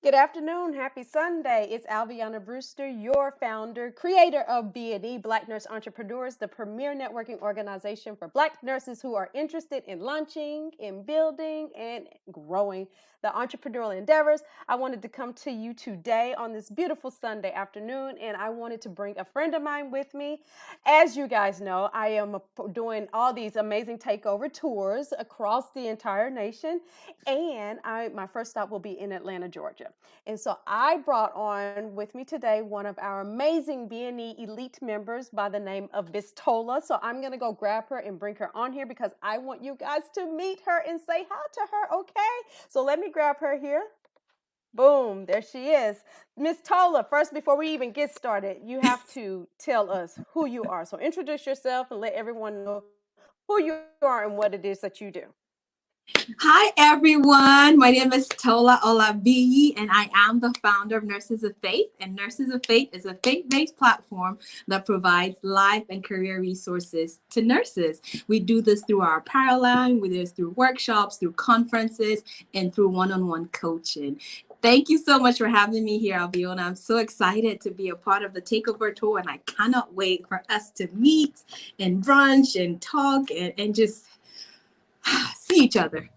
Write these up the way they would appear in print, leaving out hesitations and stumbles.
Good afternoon. Happy Sunday. It's Alviana Brewster, your founder, creator of BNE, Black Nurse Entrepreneurs, the premier networking organization for Black nurses who are interested in launching, in building, and growing the entrepreneurial endeavors. I wanted to come to you today on this beautiful Sunday afternoon, and I wanted to bring a friend of mine with me. As you guys know, I am doing all these amazing takeover tours across the entire nation, and my first stop will be in Atlanta, Georgia. And so I brought on with me today one of our amazing BNE elite members by the name of Miss Tola. So I'm going to go grab her and bring her on here because I want you guys to meet her and say hi to her, okay? So let me grab her here. Boom, there she is. Miss Tola, first, before we even get started, you have to tell us who you are. So introduce yourself and let everyone know who you are and what it is that you do. Hi, everyone. My name is Tola Olabiyi, and I am the founder of Nurses of Faith. And Nurses of Faith is a faith-based platform that provides life and career resources to nurses. We do this through our apparel line, we do this through workshops, through conferences, and through one-on-one coaching. Thank you so much for having me here, Albiona. I'm so excited to be a part of the Takeover Tour, and I cannot wait for us to meet and brunch and talk and just see each other.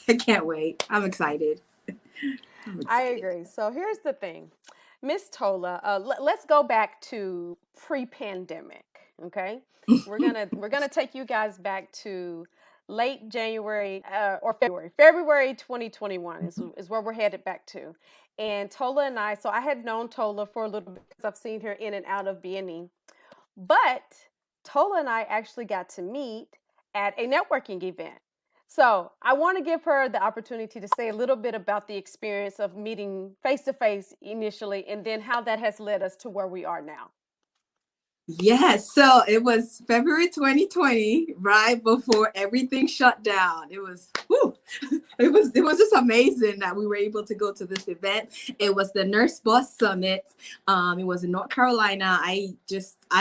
I can't wait. I'm excited. I agree. So here's the thing, Miss Tola. Let's go back to pre-pandemic. Okay, we're gonna take you guys back to late January or February 2021 is where we're headed back to. And Tola and I. So I had known Tola for a little bit because I've seen her in and out of BNE, but Tola and I actually got to meet at a networking event. So I want to give her the opportunity to say a little bit about the experience of meeting face to face initially, and then how that has led us to where we are now. Yes, so it was February 2020, right before everything shut down. It was just amazing that we were able to go to this event. It was the Nurse Boss Summit. It was in North Carolina. I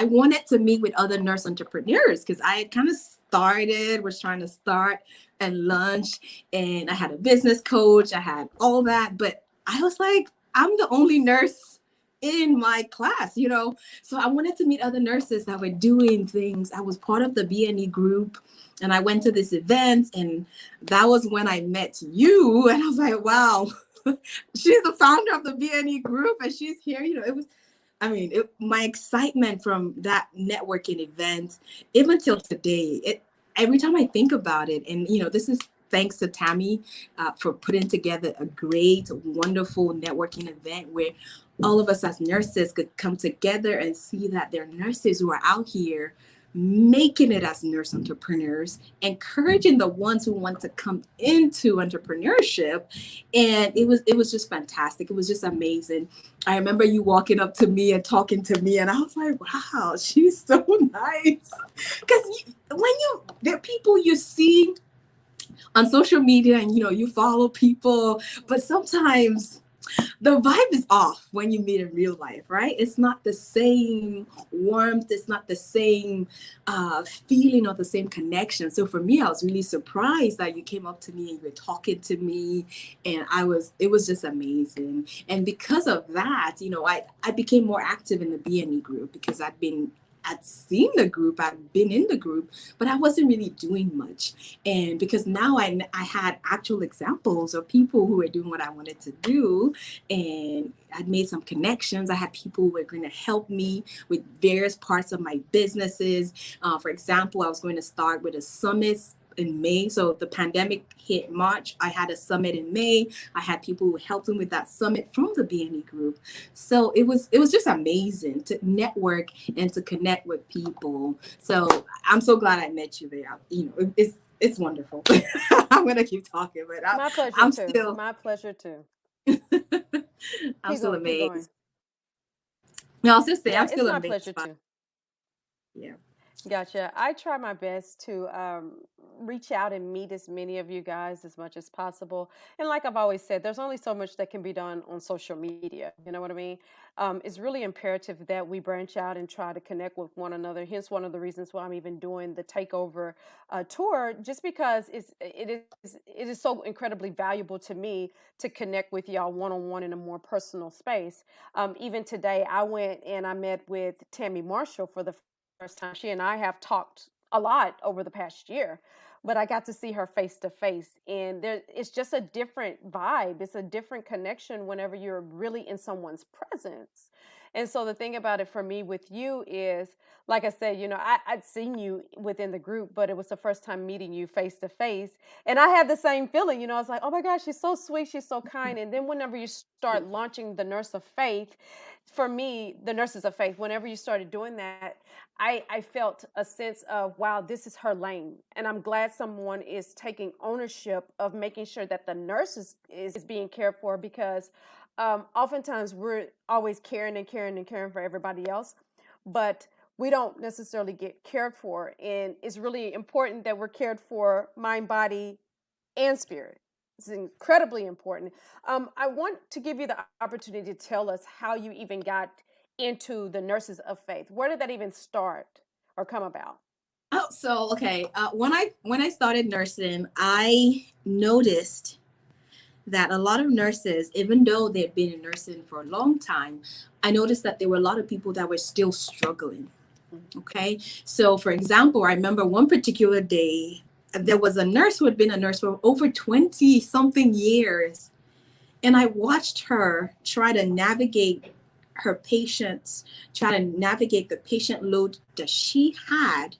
wanted to meet with other nurse entrepreneurs because I had kind of was trying to start and launch, and I had a business coach, I had all that, but I was like, I'm the only nurse in my class, so I wanted to meet other nurses that were doing things. I was part of the BNE group, and I went to this event, and that was when I met you, and I was like, wow, she's the founder of the BNE group, and she's here. My excitement from that networking event, even till today, every time I think about it, and this is thanks to Tammy for putting together a great, wonderful networking event where all of us as nurses could come together and see that there are nurses who are out here making it as nurse entrepreneurs, encouraging the ones who want to come into entrepreneurship. And it was just fantastic. It was just amazing. I remember you walking up to me and talking to me, and I was like, wow, she's so nice. Because there are people you see on social media and you follow people, but sometimes the vibe is off when you meet in real life, right? It's not the same warmth, it's not the same feeling or the same connection. So for me, I was really surprised that you came up to me and you were talking to me, and it was just amazing. And because of that, I became more active in the BNE group because I'd seen the group, I'd been in the group, but I wasn't really doing much. And because now I had actual examples of people who were doing what I wanted to do, and I'd made some connections. I had people who were going to help me with various parts of my businesses. For example, I was going to start with a summit in May. So the pandemic hit March. I had a summit in May. I had people who helped me with that summit from the BNE group. So it was just amazing to network and to connect with people. So I'm so glad I met you there. It's wonderful. I'm gonna keep talking, but My pleasure I'm too. still My pleasure too. I'm still Keep going. amazed. No, I was just saying, Yeah, I'm it's still my amazed pleasure by, too. yeah. Gotcha. I try my best to reach out and meet as many of you guys as much as possible. And like I've always said, there's only so much that can be done on social media. You know what I mean? It's really imperative that we branch out and try to connect with one another. Hence, one of the reasons why I'm even doing the Takeover tour, just because it is so incredibly valuable to me to connect with y'all one on one in a more personal space. Even today, I went and I met with Tammy Marshall for the first time. She and I have talked a lot over the past year, but I got to see her face to face, and it's just a different vibe. It's a different connection whenever you're really in someone's presence. And so the thing about it for me with you is, like I said, I'd seen you within the group, but it was the first time meeting you face to face. And I had the same feeling, I was like, oh my gosh, she's so sweet, she's so kind. And then whenever you start launching the Nurse of Faith, for me, the Nurses of Faith, whenever you started doing that, I felt a sense of, wow, this is her lane. And I'm glad someone is taking ownership of making sure that the nurses is being cared for, because oftentimes we're always caring and caring and caring for everybody else, but we don't necessarily get cared for. And it's really important that we're cared for mind, body, and spirit. It's incredibly important. I want to give you the opportunity to tell us how you even got into the Nurses of Faith. Where did that even start or come about? Oh, so okay. When I started nursing, I noticed that a lot of nurses, even though they'd been in nursing for a long time, I noticed that there were a lot of people that were still struggling. Okay. So, for example, I remember one particular day, there was a nurse who had been a nurse for over 20 something years. And I watched her try to navigate her patients, try to navigate the patient load that she had.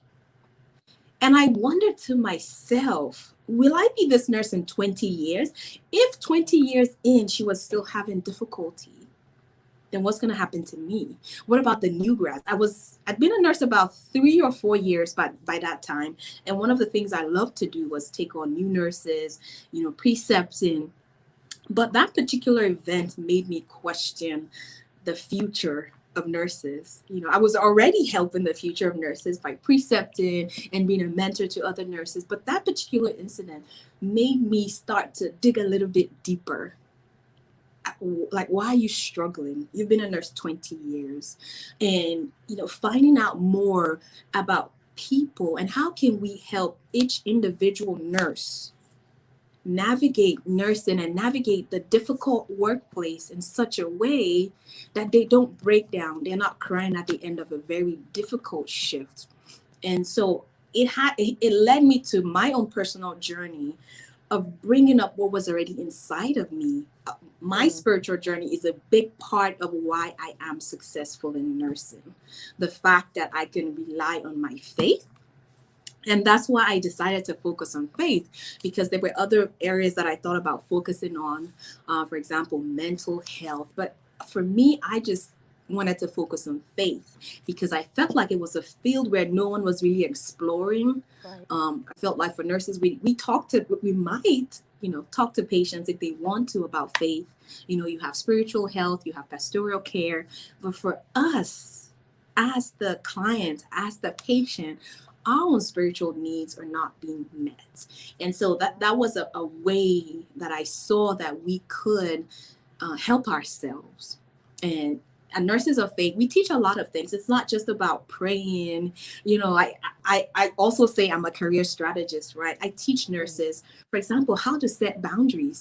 And I wondered to myself, will I be this nurse in 20 years? If 20 years in, she was still having difficulty, then what's going to happen to me? What about the new grads? I'd been a nurse about 3 or 4 years by that time. And one of the things I loved to do was take on new nurses, precepting. But that particular event made me question the future of nurses. I was already helping the future of nurses by precepting and being a mentor to other nurses. But that particular incident made me start to dig a little bit deeper. Like, why are you struggling? You've been a nurse 20 years. And, finding out more about people and how can we help each individual nurse navigate nursing and navigate the difficult workplace in such a way that they don't break down. They're not crying at the end of a very difficult shift. And so it led me to my own personal journey of bringing up what was already inside of me. My spiritual journey is a big part of why I am successful in nursing. The fact that I can rely on my faith. And that's why I decided to focus on faith, because there were other areas that I thought about focusing on, for example, mental health. But for me, I just wanted to focus on faith because I felt like it was a field where no one was really exploring. Right. I felt like for nurses, we might, talk to patients if they want to about faith. You have spiritual health, you have pastoral care. But for us, as the client, as the patient, our own spiritual needs are not being met. And so that was a way that I saw that we could help ourselves. And Nurses of Faith, we teach a lot of things. It's not just about praying. I also say I'm a career strategist, right? I teach nurses, for example, how to set boundaries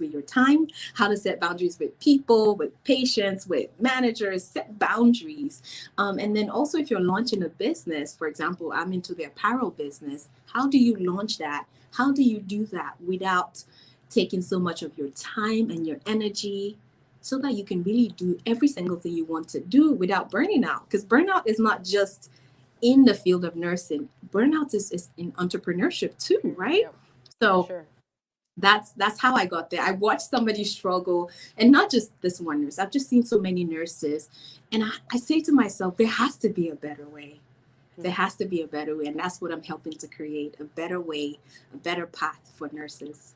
with your time, how to set boundaries with people, with patients, with managers, set boundaries. And then also if you're launching a business, for example, I'm into the apparel business. How do you launch that? How do you do that without taking so much of your time and your energy, so that you can really do every single thing you want to do without burning out? Because burnout is not just in the field of nursing. Burnout is in entrepreneurship too, right? Yep, for So sure. that's how I got there. I watched somebody struggle, and not just this one nurse. I've just seen so many nurses, and I say to myself, there has to be a better way. There has to be a better way, and that's what I'm helping to create, a better way, a better path for nurses.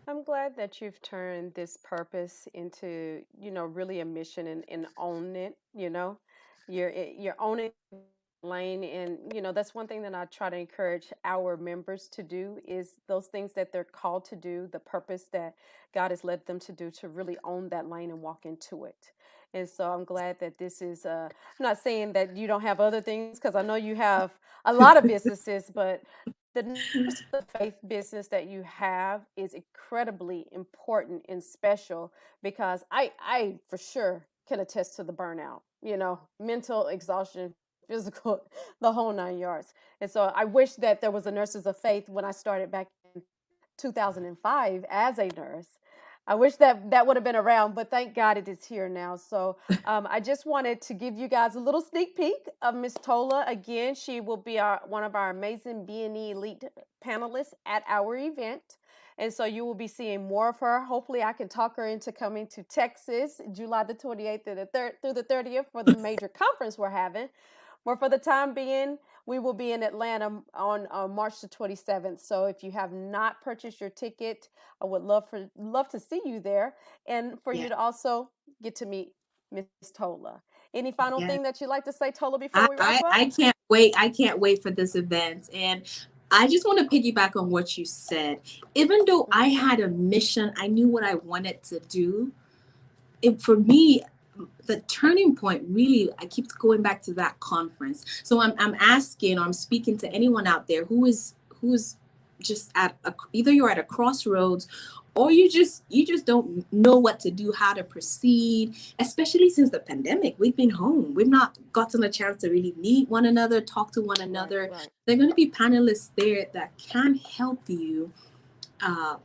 I'm glad that you've turned this purpose into, really a mission and own it. You're owning lane. And that's one thing that I try to encourage our members to do, is those things that they're called to do, the purpose that God has led them to do, to really own that lane and walk into it. And so I'm glad that this is I'm not saying that you don't have other things, because I know you have a lot of businesses, but the nurse of faith business that you have is incredibly important and special, because I for sure can attest to the burnout, mental exhaustion, physical, the whole 9 yards. And so I wish that there was a Nurses of Faith when I started back in 2005 as a nurse. I wish that that would have been around, but thank God it is here now. So I just wanted to give you guys a little sneak peek of Miss Tola. Again, she will be one of our amazing BNE Elite panelists at our event. And so you will be seeing more of her. Hopefully, I can talk her into coming to Texas, July the 28th through the 30th, for the major conference we're having. But for the time being, we will be in Atlanta on March the 27th. So if you have not purchased your ticket, I would love to see you there, and for you to also get to meet Miss Tola. Any final thing that you'd like to say, Tola, before we wrap up? I can't wait. I can't wait for this event. And I just want to piggyback on what you said. Even though I had a mission, I knew what I wanted to do. For me, the turning point, really, I keep going back to that conference. So I'm asking, or I'm speaking to anyone out there who is just at either you're at a crossroads, or you just don't know what to do, how to proceed, especially since the pandemic. We've been home. We've not gotten a chance to really meet one another, talk to one another. Right. There are going to be panelists there that can help you, help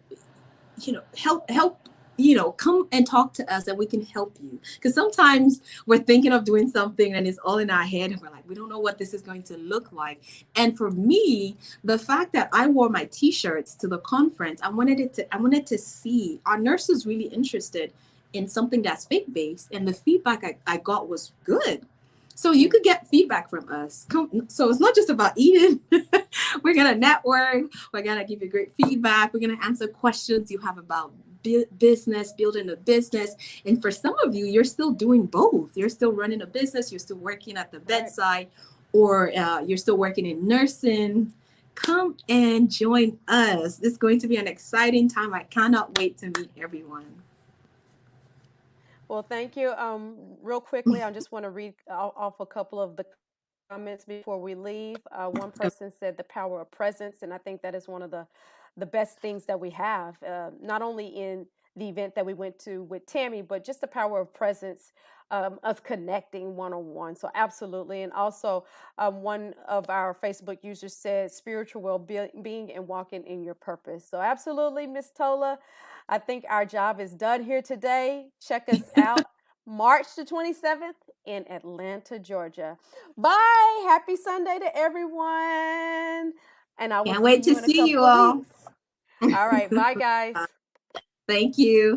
come and talk to us, and we can help you. Because sometimes we're thinking of doing something and it's all in our head, and we're like, we don't know what this is going to look like. And for me, the fact that I wore my t-shirts to the conference, I wanted to see, are nurses really interested in something that's faith-based? And the feedback I got was good. So you could get feedback from us. So it's not just about eating. We're going to network. We're going to give you great feedback. We're going to answer questions you have about business, building a business. And for some of you, you're still doing both. You're still running a business. You're still working at the bedside, or you're still working in nursing. Come and join us. It's going to be an exciting time. I cannot wait to meet everyone. Well, thank you. Real quickly, I just want to read off a couple of the comments before we leave. One person said the power of presence, and I think that is one of the best things that we have, not only in the event that we went to with Tammy, but just the power of presence, us connecting one-on-one. So absolutely. And also one of our Facebook users said spiritual well-being and walking in your purpose. So absolutely, Miss Tola, I think our job is done here today. Check us out March the 27th in Atlanta, Georgia. Bye. Happy Sunday to everyone. And I will Can't wait to see you all. Weeks. All right. Bye, guys. Thank you.